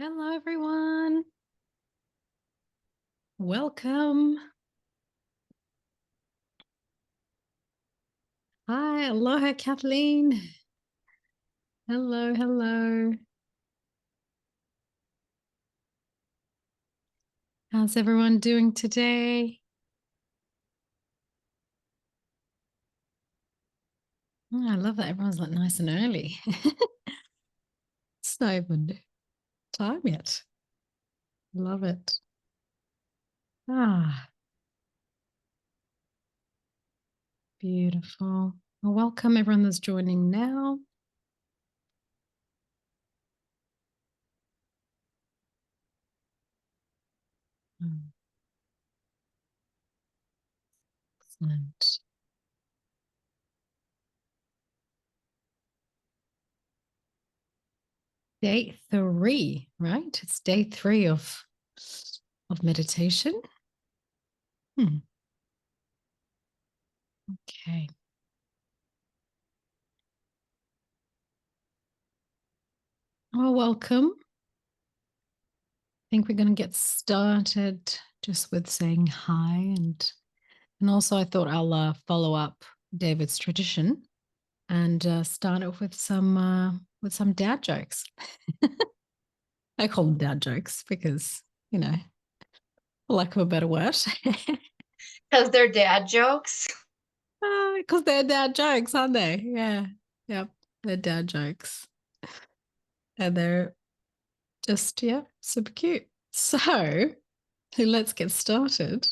Hello, everyone. Welcome. Hi, aloha, Kathleen. Hello, hello. How's everyone doing today? Oh, I love that everyone's like nice and early. It's not even time yet. Love it. Ah, beautiful. Well, welcome everyone that's joining now. Excellent. Day 3, right? It's day 3 of meditation. Okay. Well, welcome. I think we're going to get started just with saying hi, and also I thought I'll follow up David's tradition and start off with some dad jokes. I call them dad jokes because for lack of a better word, Because they're dad jokes. because they're dad jokes, aren't they? Yeah, yep, they're dad jokes, and they're just super cute. So let's get started.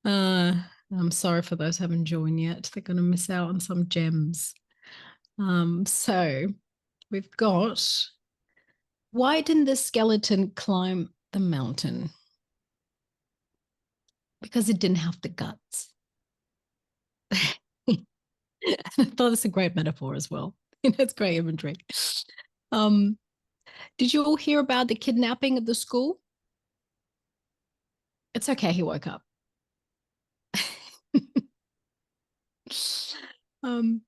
Uh, I'm sorry for those who haven't joined yet. They're going to miss out on some gems. So we've got, why didn't the skeleton climb the mountain? Because it didn't have the guts. I thought it's a great metaphor as well. It's great imagery. Um, did you all hear about the kidnapping at the school? It's okay, he woke up. um,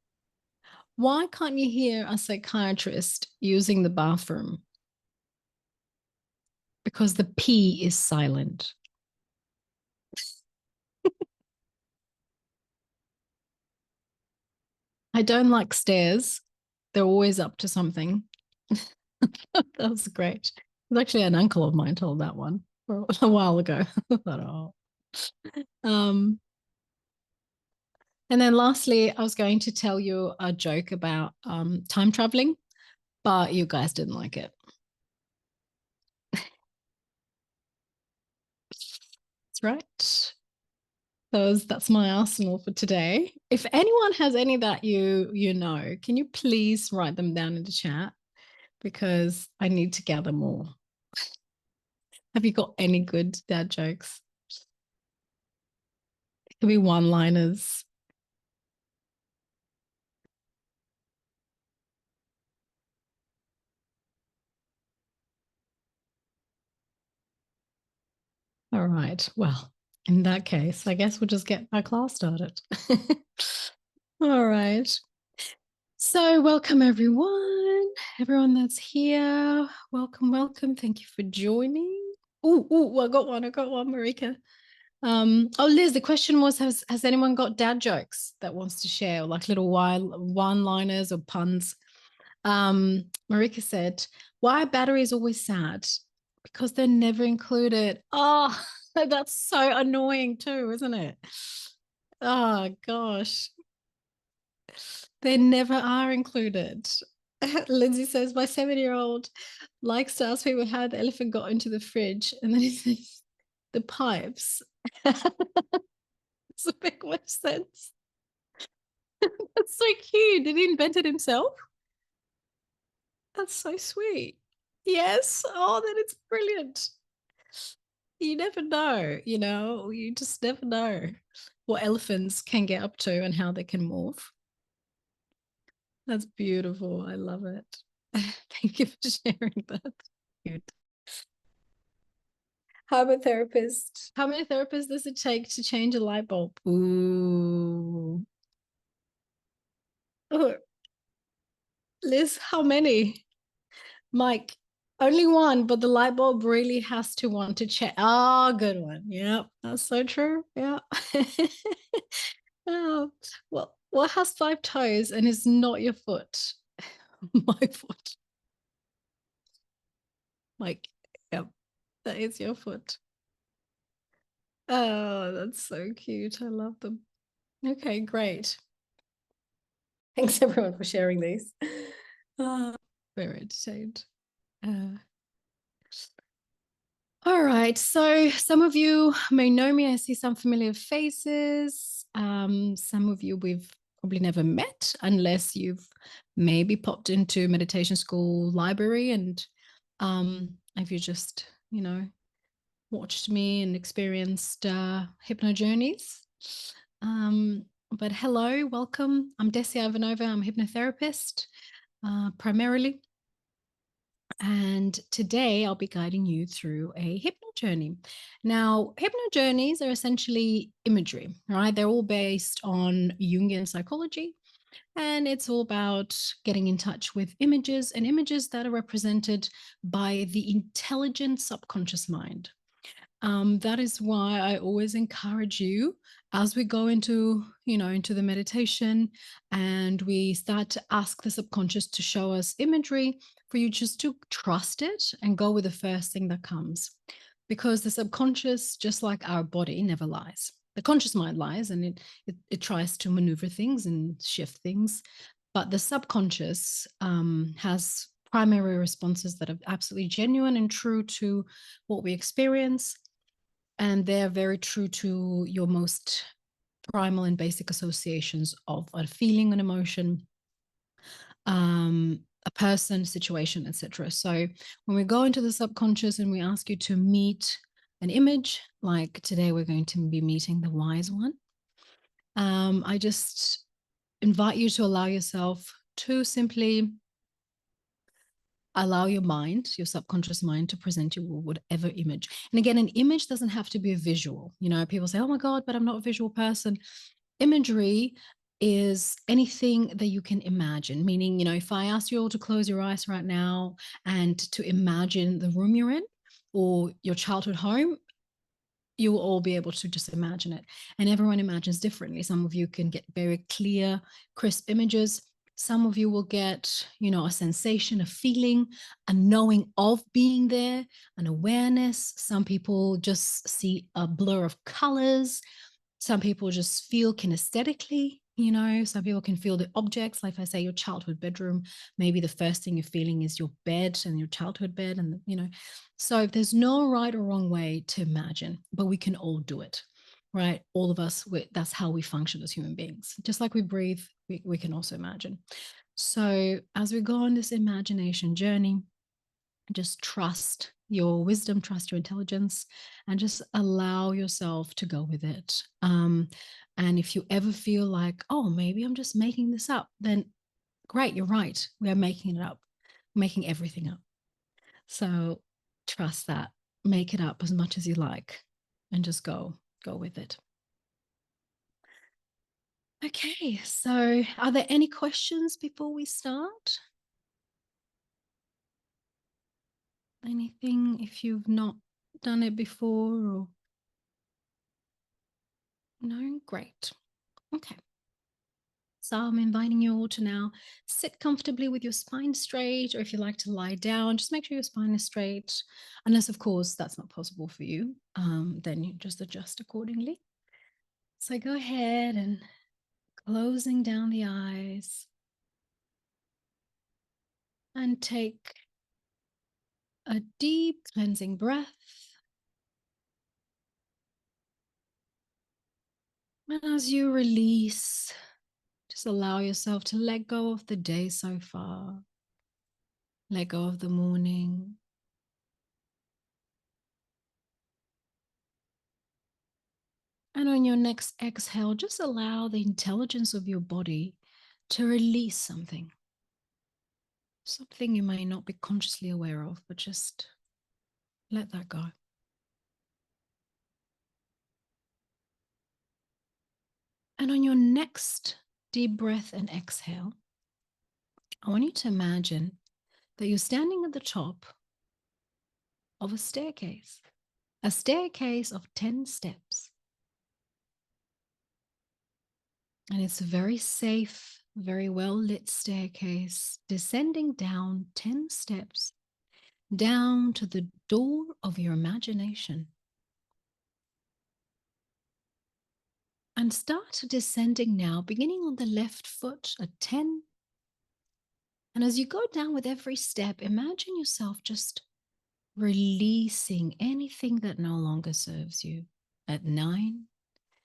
why can't you hear a psychiatrist using the bathroom? Because the P is silent. I don't like stairs. They're always up to something. That was great. It was actually an uncle of mine told that one a while ago. I thought, oh. Um, and then lastly, I was going to tell you a joke about time traveling, but you guys didn't like it. That's right. That's my arsenal for today. If anyone has any that you know, can you please write them down in the chat because I need to gather more. Have you got any good dad jokes? It could be one-liners. All right. Well, in that case, I guess we'll just get our class started. All right. So, welcome everyone that's here. Welcome, welcome. Thank you for joining. Oh, I got one, Marika. Oh, Liz, the question was, has anyone got dad jokes that wants to share, or like little one-liners or puns? Marika said, why are batteries always sad? Because they're never included. Oh, that's so annoying too, isn't it? Oh gosh. They never are included. Lindsay says, my 7-year-old likes to ask people how the elephant got into the fridge. And then he says, the pipes. It's a bit much sense. That's so cute. Did he invent it himself? That's so sweet. Yes. Oh, that is brilliant. You never know, you just never know what elephants can get up to and how they can morph. That's beautiful. I love it. Thank you for sharing that. Cute. Hypnotherapist. How many therapists does it take to change a light bulb? Ooh. Oh, Liz, how many? Mike. Only one, but the light bulb really has to want to check. Oh, good one. Yep, that's so true. Yeah. Oh, well, what has five toes and is not your foot? My foot. Like, yep, that is your foot. Oh, that's so cute. I love them. Okay, great. Thanks everyone for sharing these. Very entertained. Uh, all right. So some of you may know me. I see some familiar faces. Some of you we've probably never met unless you've maybe popped into meditation school library and if you just, watched me and experienced hypno journeys. But hello, welcome. I'm Desi Ivanova. I'm a hypnotherapist primarily. And today I'll be guiding you through a hypno journey. Now, hypno journeys are essentially imagery, right? They're all based on Jungian psychology, and it's all about getting in touch with images and images that are represented by the intelligent subconscious mind. That is why I always encourage you as we go into the meditation and we start to ask the subconscious to show us imagery, for you just to trust it and go with the first thing that comes. Because the subconscious, just like our body, never lies. The conscious mind lies and it tries to maneuver things and shift things. But the subconscious has primary responses that are absolutely genuine and true to what we experience, and they're very true to your most primal and basic associations of a feeling, an emotion, a person, situation, etc. So when we go into the subconscious and we ask you to meet an image, like today we're going to be meeting the wise one, I just invite you to allow yourself to simply allow your mind, your subconscious mind, to present you with whatever image. And again, an image doesn't have to be a visual. People say, oh my God, but I'm not a visual person. Imagery is anything that you can imagine, meaning, if I ask you all to close your eyes right now and to imagine the room you're in or your childhood home, you will all be able to just imagine it. And everyone imagines differently. Some of you can get very clear, crisp images. Some of you will get, a sensation, a feeling, a knowing of being there, an awareness. Some people just see a blur of colors. Some people just feel kinesthetically, some people can feel the objects. Like if I say your childhood bedroom, maybe the first thing you're feeling is your bed and your childhood bed. And, so there's no right or wrong way to imagine, but we can all do it, right? All of us, that's how we function as human beings. Just like we breathe, we can also imagine. So as we go on this imagination journey, just trust your wisdom, trust your intelligence, and just allow yourself to go with it. And if you ever feel like, oh, maybe I'm just making this up, then great, you're right. We are making it up, making everything up. So trust that, make it up as much as you like, and just go with it. Okay, so are there any questions before we start? Anything if you've not done it before or no? Great. Okay. So I'm inviting you all to now sit comfortably with your spine straight, or if you like to lie down, just make sure your spine is straight. Unless, of course, that's not possible for you, then you just adjust accordingly. So go ahead and closing down the eyes and take a deep cleansing breath. And as you release, just allow yourself to let go of the day so far, let go of the morning. And on your next exhale, just allow the intelligence of your body to release something you may not be consciously aware of, but just let that go. And on your next deep breath and exhale, I want you to imagine that you're standing at the top of a staircase of 10 steps. And it's a very safe, very well lit staircase, descending down 10 steps, down to the door of your imagination. And start descending now, beginning on the left foot at 10. And as you go down with every step, imagine yourself just releasing anything that no longer serves you. At 9,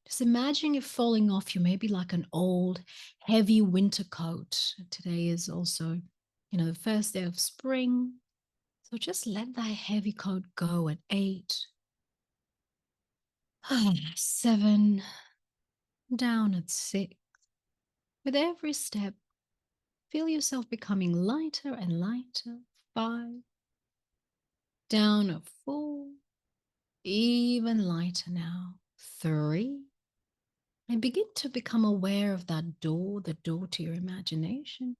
just imagine it falling off you, maybe like an old, heavy winter coat. Today is also, the first day of spring. So just let that heavy coat go at 8. 7, down at 6. With every step, feel yourself becoming lighter and lighter. 5, down at 4, even lighter now. 3, and begin to become aware of that door, the door to your imagination.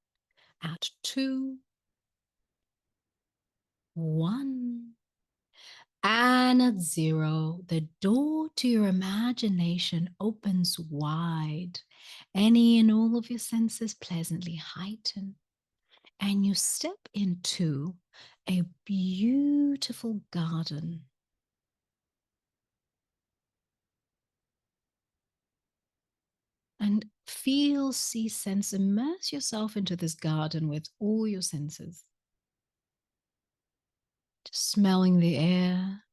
At 2, 1, and at 0, the door to your imagination opens wide. Any and all of your senses pleasantly heighten, and you step into a beautiful garden. And feel, see, sense, immerse yourself into this garden with all your senses. Just smelling the air.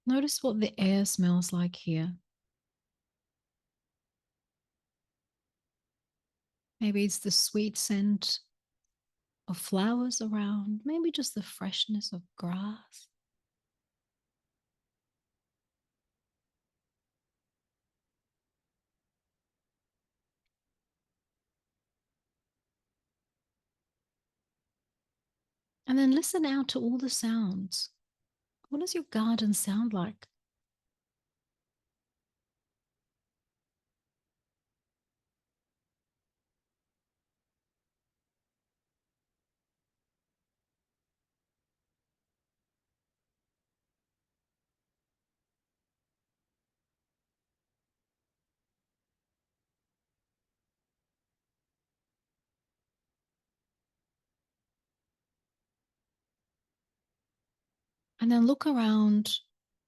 Notice what the air smells like here. Maybe it's the sweet scent of flowers around, maybe just the freshness of grass. And then listen out to all the sounds. What does your garden sound like? And then look around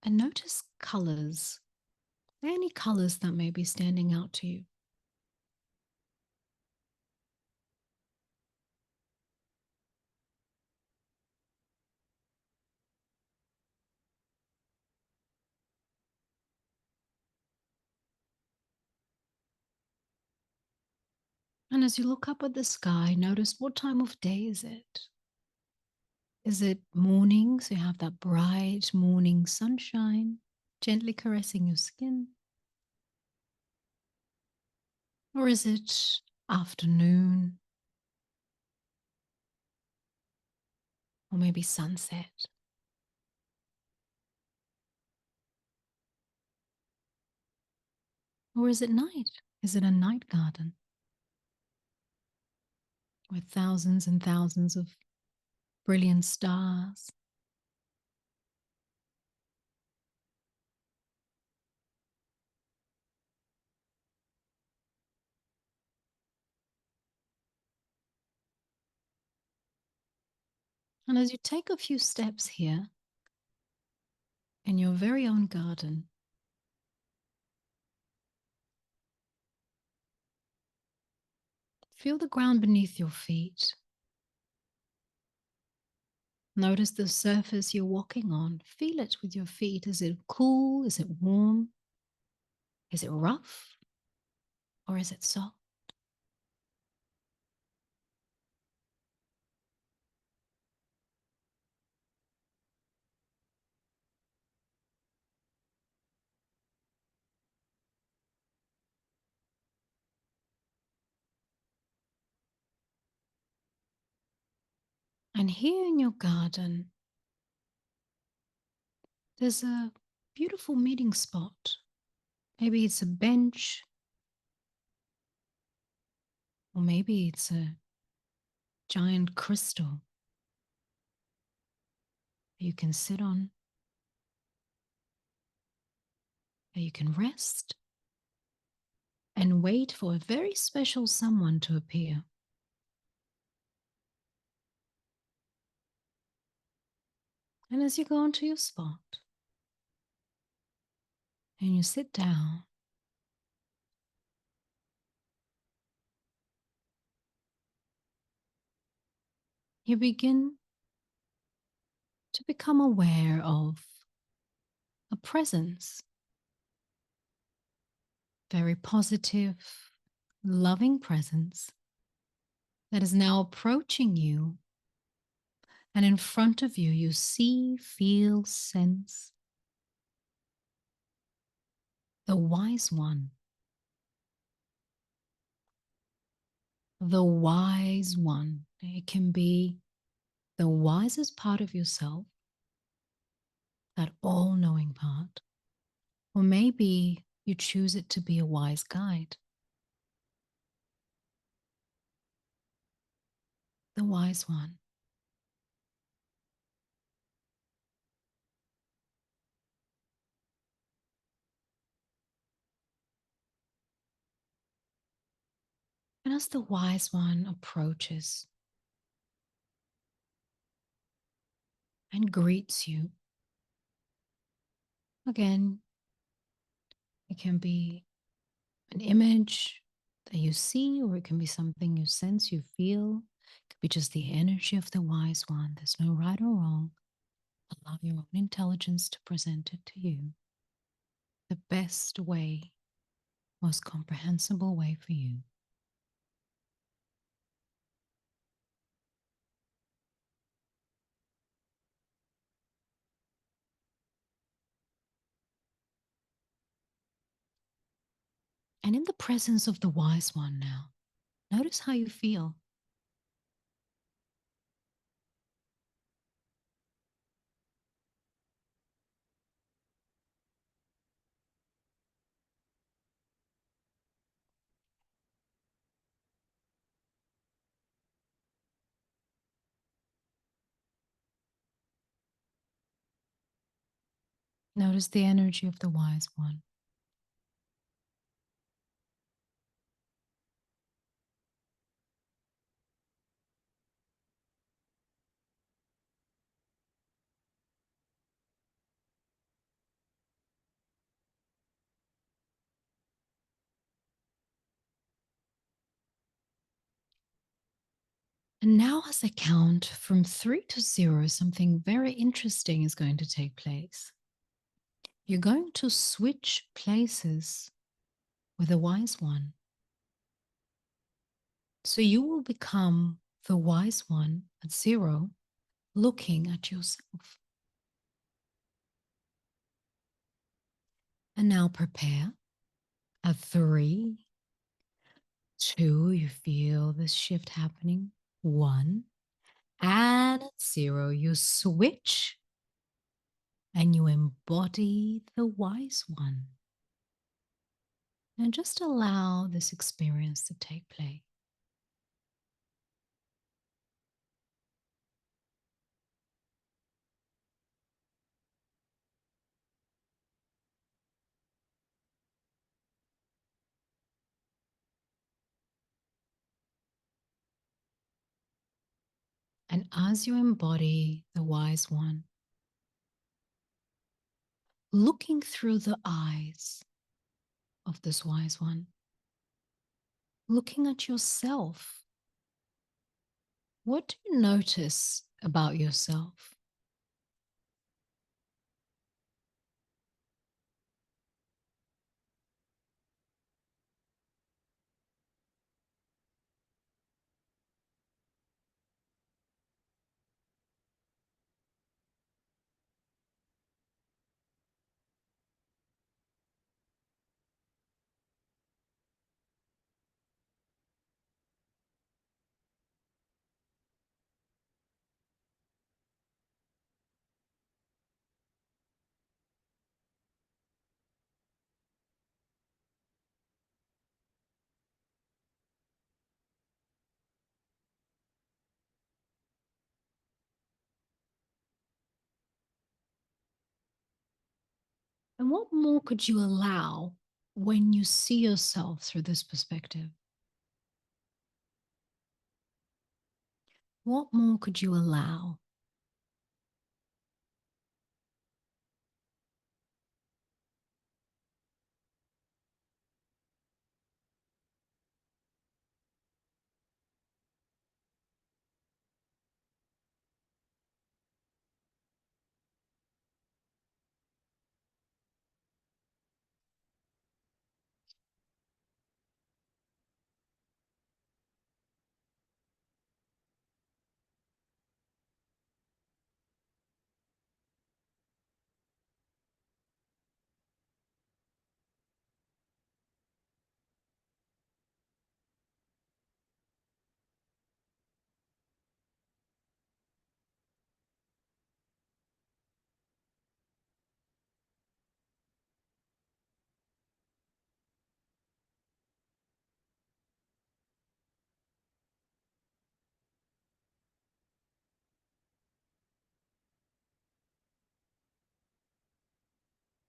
and notice colors. Any colors that may be standing out to you. And as you look up at the sky, notice what time of day is it? Is it morning? So you have that bright morning sunshine gently caressing your skin. Or is it afternoon? Or maybe sunset? Or is it night? Is it a night garden with thousands and thousands of brilliant stars? And as you take a few steps here in your very own garden, feel the ground beneath your feet. Notice the surface you're walking on. Feel it with your feet. Is it cool? Is it warm? Is it rough? Or is it soft? And here in your garden, there's a beautiful meeting spot. Maybe it's a bench. Or maybe it's a giant crystal that you can sit on, that you can rest and wait for a very special someone to appear. And as you go onto your spot and you sit down, you begin to become aware of a presence, very positive, loving presence that is now approaching you. And in front of you, you see, feel, sense the wise one. The wise one. It can be the wisest part of yourself, that all knowing part, or maybe you choose it to be a wise guide. The wise one. And as the wise one approaches and greets you, again, it can be an image that you see, or it can be something you sense, you feel. It could be just the energy of the wise one. There's no right or wrong. Allow your own intelligence to present it to you the best way, most comprehensible way for you. And in the presence of the wise one now, notice how you feel. Notice the energy of the wise one. And now, as I count from 3 to 0, something very interesting is going to take place. You're going to switch places with the wise one. So you will become the wise one at 0, looking at yourself. And now prepare at 3, 2, you feel this shift happening. 1, and at 0, you switch and you embody the wise one. And just allow this experience to take place. And as you embody the wise one, looking through the eyes of this wise one, looking at yourself, what do you notice about yourself? And what more could you allow when you see yourself through this perspective? What more could you allow?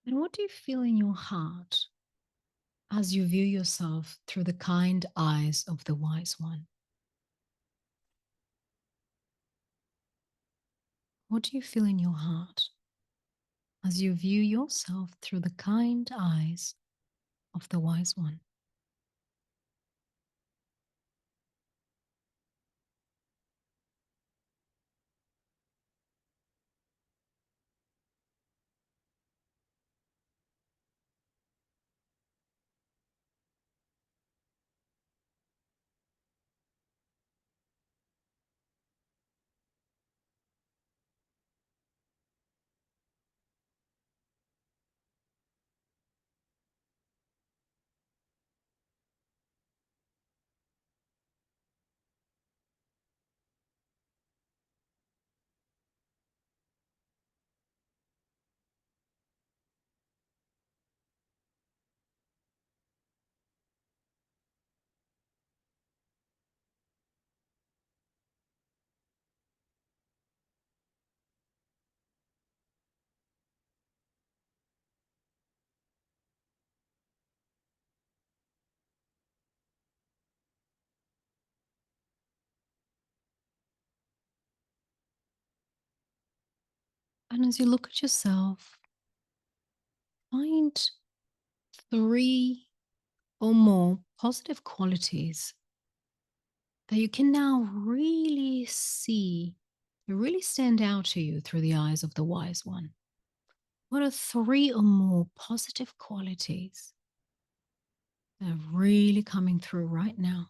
And what do you feel in your heart as you view yourself through the kind eyes of the wise one? What do you feel in your heart as you view yourself through the kind eyes of the wise one? And as you look at yourself, find three or more positive qualities that you can now really see, that really stand out to you through the eyes of the wise one. What are three or more positive qualities that are really coming through right now?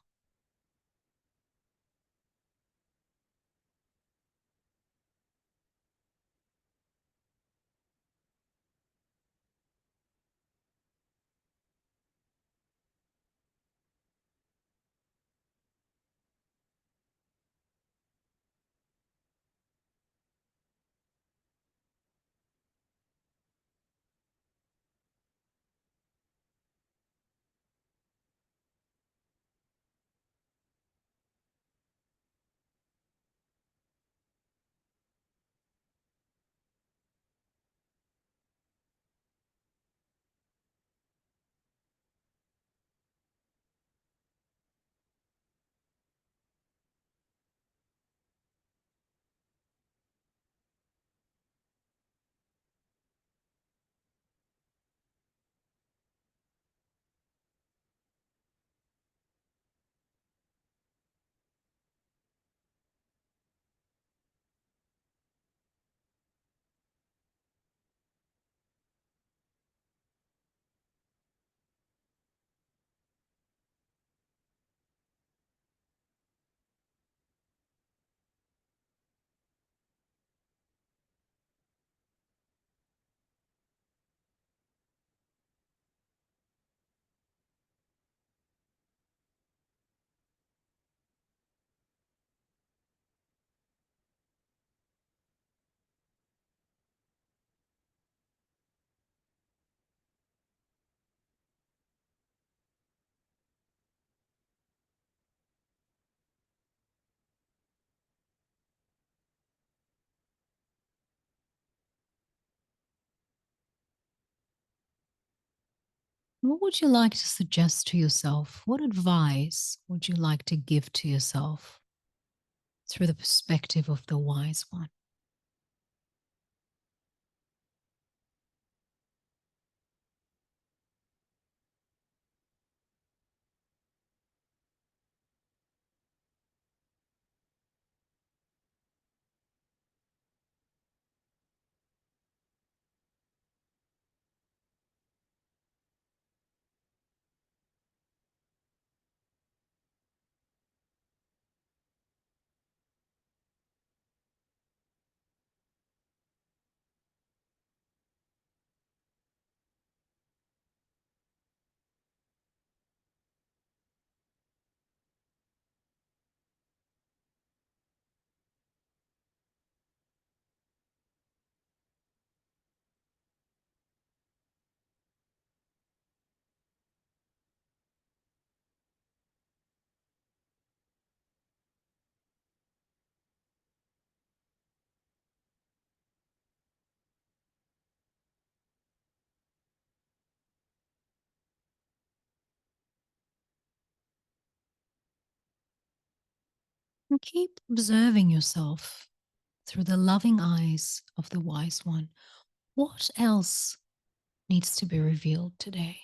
What would you like to suggest to yourself? What advice would you like to give to yourself through the perspective of the wise one? And keep observing yourself through the loving eyes of the wise one. What else needs to be revealed today?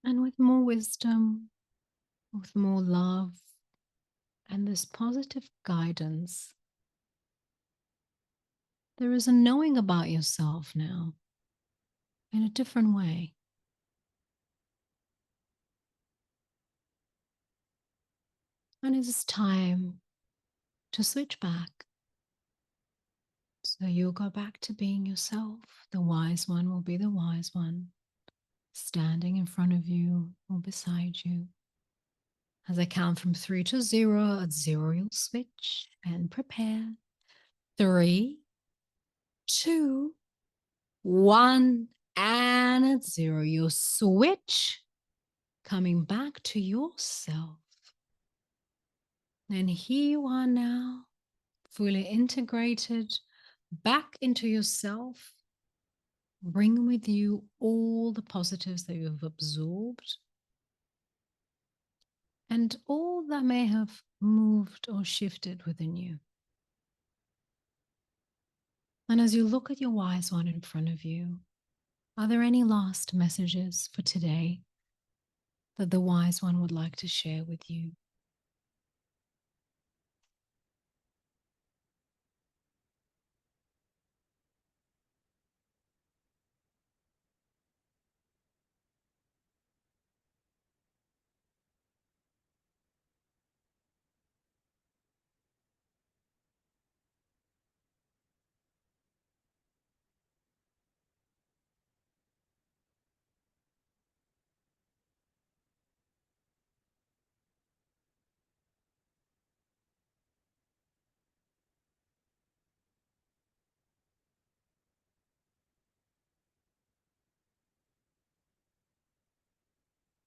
And with more wisdom, with more love, and this positive guidance, there is a knowing about yourself now in a different way. And it is time to switch back. So you'll go back to being yourself. The wise one will be the wise one, standing in front of you or beside you. As I count from 3 to 0, at 0, you'll switch and prepare. 3, 2, 1, and at 0, you'll switch, coming back to yourself. And here you are now, fully integrated back into yourself, bring with you all the positives that you've absorbed and all that may have moved or shifted within you. And as you look at your wise one in front of you, are there any last messages for today that the wise one would like to share with you?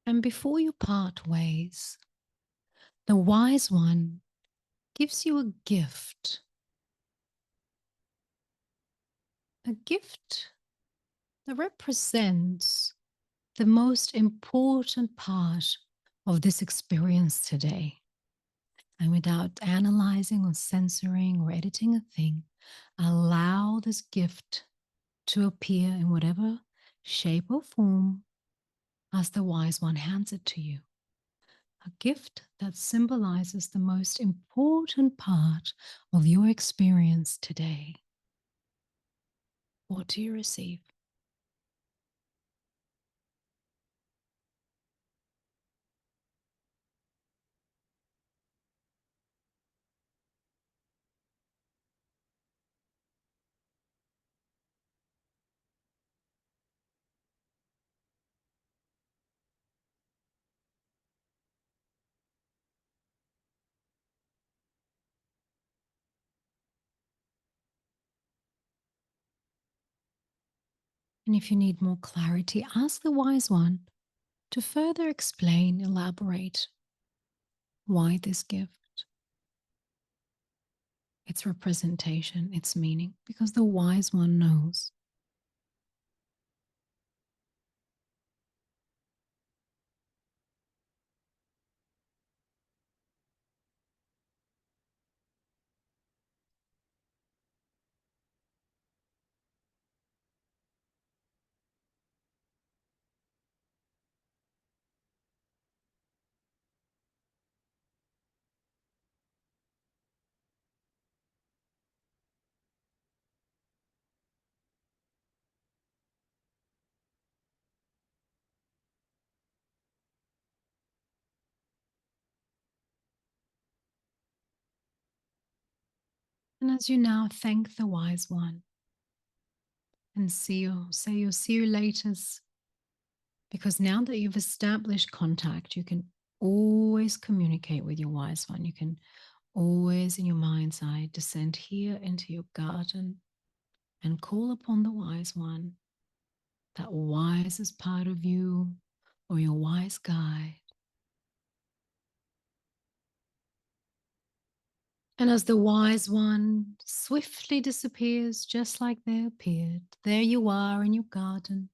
And before you part ways, the wise one gives you a gift. A gift that represents the most important part of this experience today. And without analyzing or censoring or editing a thing, allow this gift to appear in whatever shape or form as the wise one hands it to you. A gift that symbolizes the most important part of your experience today. What do you receive? And if you need more clarity, ask the wise one to further explain, elaborate why this gift, its representation, its meaning, because the wise one knows. And as you now thank the wise one and say your see you laters, because now that you've established contact, you can always communicate with your wise one. You can always, in your mind's eye, descend here into your garden and call upon the wise one, that wisest part of you or your wise guide. And as the wise one swiftly disappears, just like they appeared, there you are in your garden.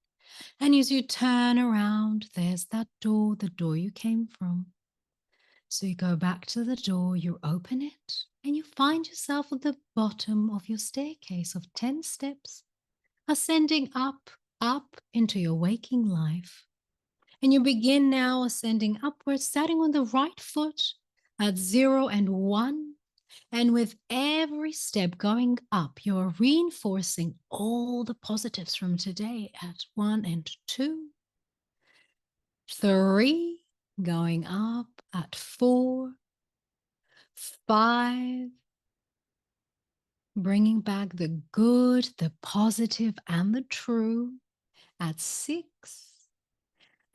And as you turn around, there's that door, the door you came from. So you go back to the door, you open it, and you find yourself at the bottom of your staircase of 10 steps, ascending up, up into your waking life. And you begin now ascending upwards, starting on the right foot at 0 and 1. And with every step going up, you're reinforcing all the positives from today at 1 and 2, 3, going up at 4, 5, bringing back the good, the positive, and the true at 6,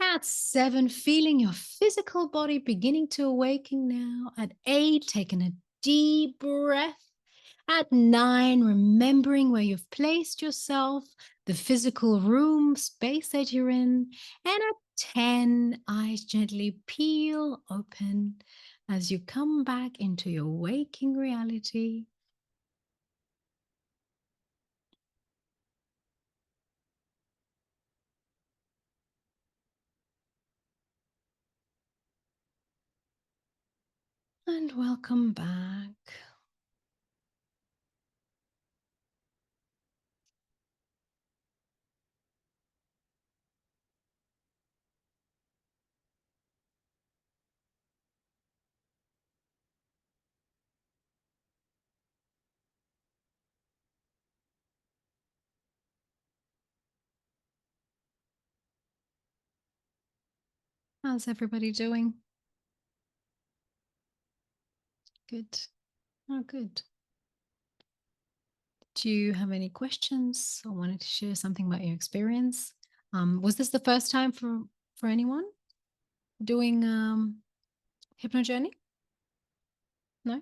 at 7, feeling your physical body beginning to awaken now. At 8, taking a deep breath. At 9, remembering where you've placed yourself, the physical room, space that you're in. And at 10, eyes gently peel open as you come back into your waking reality. And welcome back. How's everybody doing? Good. Oh, good. Do you have any questions or wanted to share something about your experience? Was this the first time for anyone doing hypno journey? No?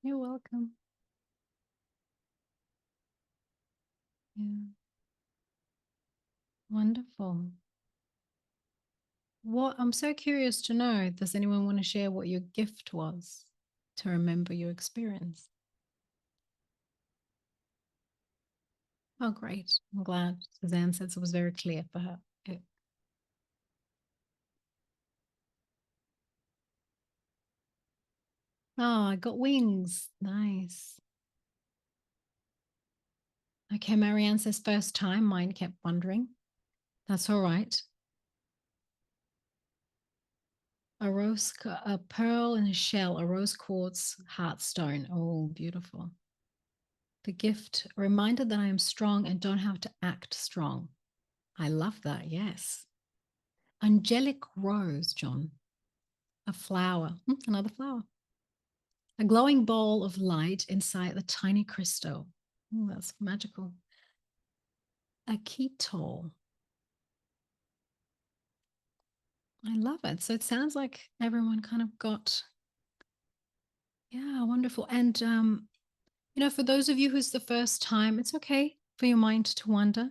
You're welcome. Yeah. Wonderful. What I'm so curious to know, does anyone want to share what your gift was to remember your experience? Oh, great. I'm glad Suzanne said it was very clear for her. Yeah. Oh, I got wings. Nice. Okay, Marianne says first time. Mine kept wondering. That's all right. A pearl in a shell, a rose quartz heartstone. Oh, beautiful. The gift, a reminder that I am strong and don't have to act strong. I love that. Yes. Angelic rose, John. A flower. Another flower. A glowing ball of light inside the tiny crystal. That's magical. A ketol. I love it. So it sounds like everyone kind of got, yeah, wonderful. And, for those of you who's the first time, it's okay for your mind to wander.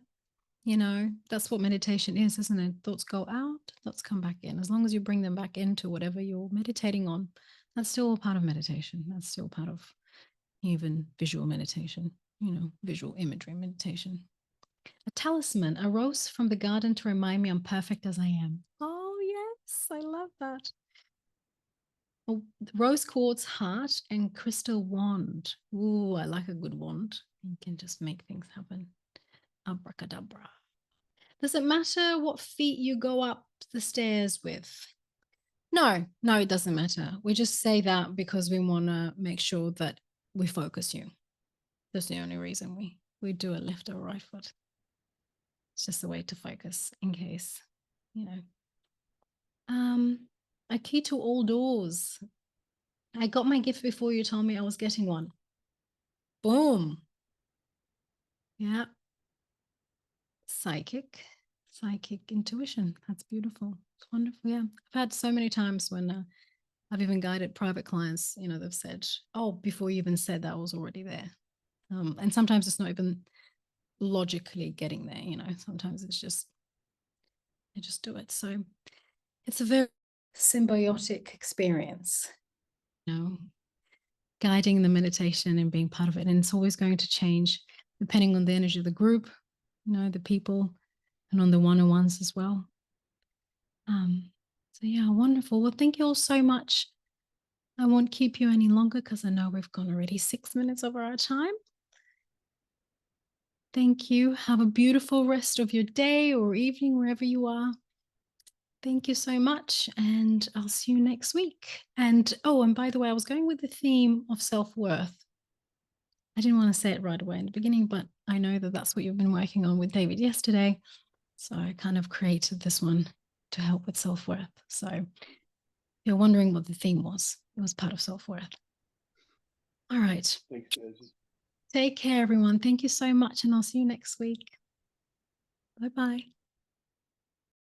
That's what meditation is, isn't it? Thoughts go out, thoughts come back in. As long as you bring them back into whatever you're meditating on, that's still part of meditation. That's still part of even visual meditation, visual imagery meditation. A talisman, a rose from the garden to remind me I'm perfect as I am. Oh, yes, I love that. A rose quartz heart and crystal wand. Ooh, I like a good wand. You can just make things happen. Abracadabra. Does it matter what feet you go up the stairs with? No, it doesn't matter. We just say that because we want to make sure that we focus you. That's the only reason we do a left or right foot. It's just a way to focus in case, A key to all doors. I got my gift before you told me I was getting one. Boom. Yeah. Psychic intuition. That's beautiful. It's wonderful. Yeah. I've had so many times when I've even guided private clients, they've said, oh, before you even said that, I was already there. And sometimes it's not even logically getting there, sometimes it's just, I just do it. So it's a very symbiotic experience, guiding the meditation and being part of it. And it's always going to change depending on the energy of the group, the people, and on the one-on-ones as well. So yeah, wonderful. Well, thank you all so much. I won't keep you any longer because I know we've gone already 6 minutes over our time. Thank you. Have a beautiful rest of your day or evening, wherever you are. Thank you so much. And I'll see you next week. And by the way, I was going with the theme of self-worth. I didn't want to say it right away in the beginning, but I know that that's what you've been working on with David yesterday. So I kind of created this one to help with self-worth. So if you're wondering what the theme was, it was part of self-worth. All right. Thanks, Desi. Take care, everyone. Thank you so much, and I'll see you next week. Bye-bye.